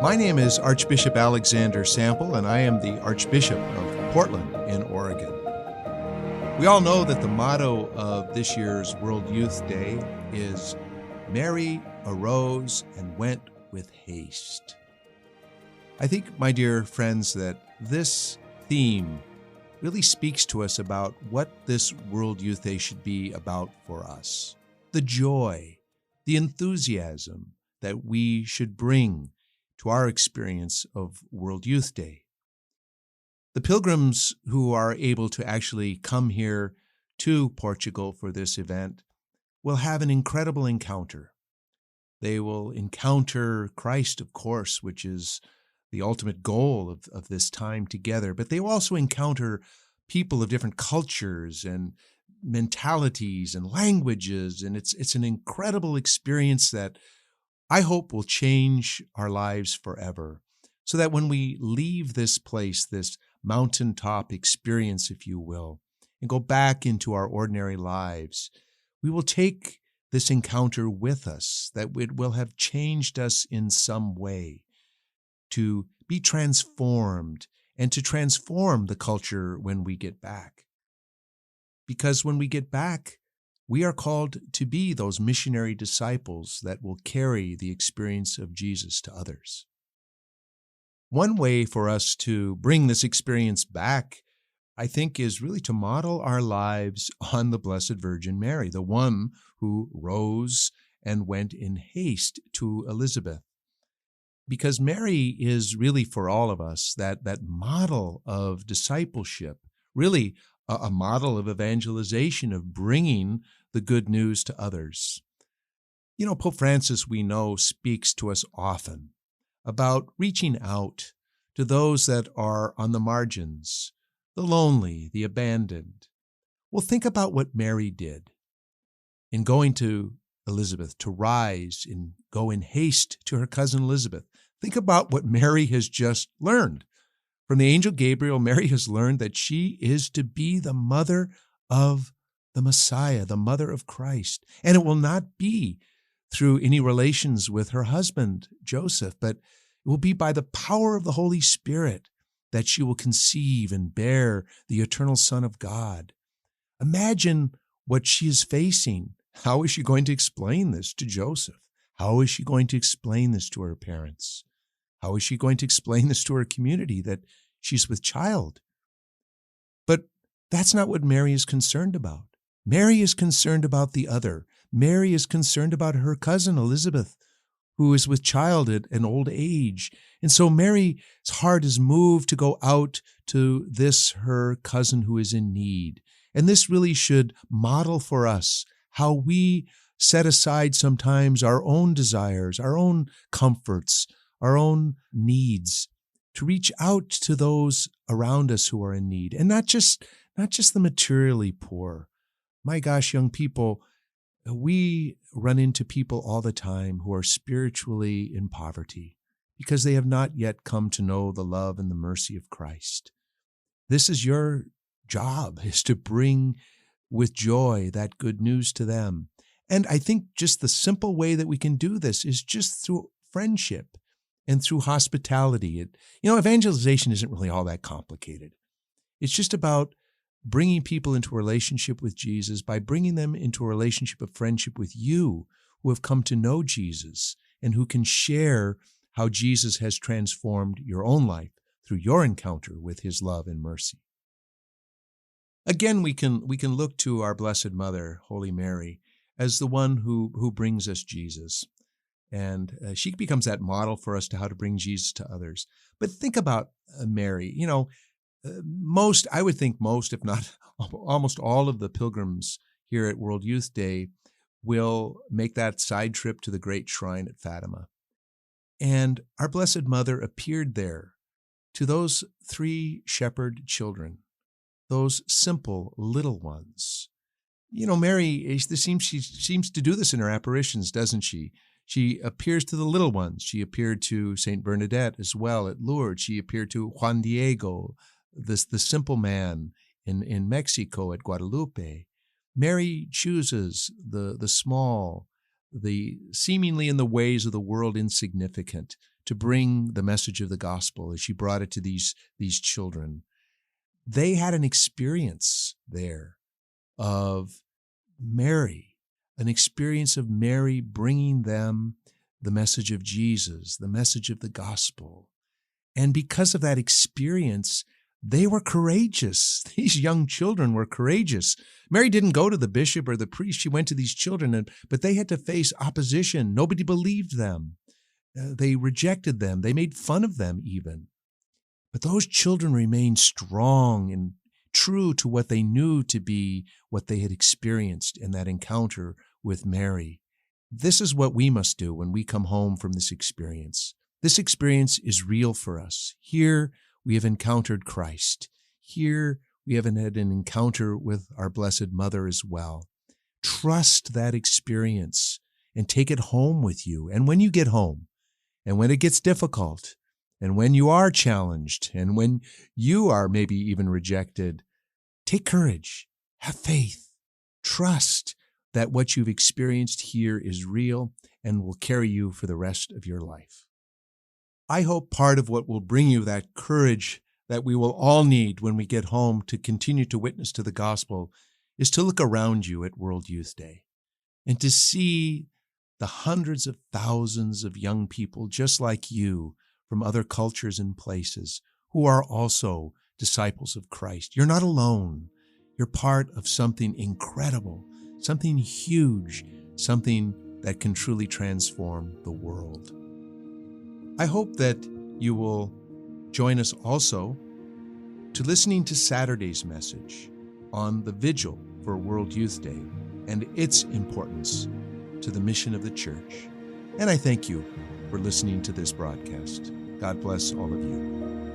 My name is Archbishop Alexander Sample, and I am the Archbishop of Portland in Oregon. We all know that the motto of this year's World Youth Day is Mary arose and went with haste. I think, my dear friends, that this theme really speaks to us about what this World Youth Day should be about for us. The joy, the enthusiasm that we should bring to our experience of World Youth Day. The pilgrims who are able to actually come here to Portugal for this event will have an incredible encounter. They will encounter Christ, of course, which is the ultimate goal of this time together, but they will also encounter people of different cultures and mentalities and languages, and it's an incredible experience that I hope will change our lives forever, so that when we leave this place, this mountaintop experience, if you will, and go back into our ordinary lives, we will take this encounter with us, that it will have changed us in some way to be transformed and to transform the culture when we get back. Because when we get back, we are called to be those missionary disciples that will carry the experience of Jesus to others. One way for us to bring this experience back, I think, is really to model our lives on the Blessed Virgin Mary, the one who rose and went in haste to Elizabeth. Because Mary is really, for all of us, that model of discipleship, really a model of evangelization, of bringing the good news to others. You know, Pope Francis, we know, speaks to us often about reaching out to those that are on the margins, the lonely, the abandoned. Well, think about what Mary did in going to Elizabeth, to rise and go in haste to her cousin Elizabeth. Think about what Mary has just learned. From the angel Gabriel, Mary has learned that she is to be the mother of the Messiah, the mother of Christ. And it will not be through any relations with her husband, Joseph, but it will be by the power of the Holy Spirit that she will conceive and bear the eternal Son of God. Imagine what she is facing. How is she going to explain this to Joseph? How is she going to explain this to her parents? How is she going to explain this to her community, that she's with child? But that's not what Mary is concerned about. Mary is concerned about the other. Mary is concerned about her cousin Elizabeth, who is with child at an old age. And so Mary's heart is moved to go out to this, her cousin who is in need. And this really should model for us how we set aside sometimes our own desires, our own comforts, our own needs, to reach out to those around us who are in need, and not just the materially poor. My gosh, young people, we run into people all the time who are spiritually in poverty because they have not yet come to know the love and the mercy of Christ. This is your job, is to bring with joy that good news to them. And I think just the simple way that we can do this is just through friendship and through hospitality. Evangelization isn't really all that complicated. It's just about bringing people into a relationship with Jesus by bringing them into a relationship of friendship with you, who have come to know Jesus and who can share how Jesus has transformed your own life through your encounter with his love and mercy. Again, we can look to our Blessed Mother, Holy Mary, as the one who brings us Jesus. And she becomes that model for us to how to bring Jesus to others. But think about Mary. I would think most, if not almost all of the pilgrims here at World Youth Day will make that side trip to the great shrine at Fatima. And our Blessed Mother appeared there to those 3 shepherd children, those simple little ones. Mary, she seems to do this in her apparitions, doesn't she? She appears to the little ones. She appeared to St. Bernadette as well at Lourdes. She appeared to Juan Diego, the simple man in Mexico at Guadalupe. Mary chooses the small, the seemingly in the ways of the world insignificant, to bring the message of the gospel as she brought it to these children. They had an experience there of Mary, an experience of Mary bringing them the message of Jesus, the message of the gospel. And because of that experience, they were courageous. These young children were courageous. Mary didn't go to the bishop or the priest. She went to these children, but they had to face opposition. Nobody believed them. They rejected them. They made fun of them even. But those children remained strong and true to what they knew to be what they had experienced in that encounter with Mary. This is what we must do when we come home from this experience. This experience is real for us. Here we have encountered Christ. Here we have had an encounter with our Blessed Mother as well. Trust that experience and take it home with you. And when you get home, and when it gets difficult, and when you are challenged, and when you are maybe even rejected, take courage, have faith, trust that what you've experienced here is real and will carry you for the rest of your life. I hope part of what will bring you that courage that we will all need when we get home to continue to witness to the gospel is to look around you at World Youth Day and to see the hundreds of thousands of young people just like you from other cultures and places who are also disciples of Christ. You're not alone. You're part of something incredible, something huge, something that can truly transform the world. I hope that you will join us also to listening to Saturday's message on the vigil for World Youth Day and its importance to the mission of the church. And I thank you for listening to this broadcast. God bless all of you.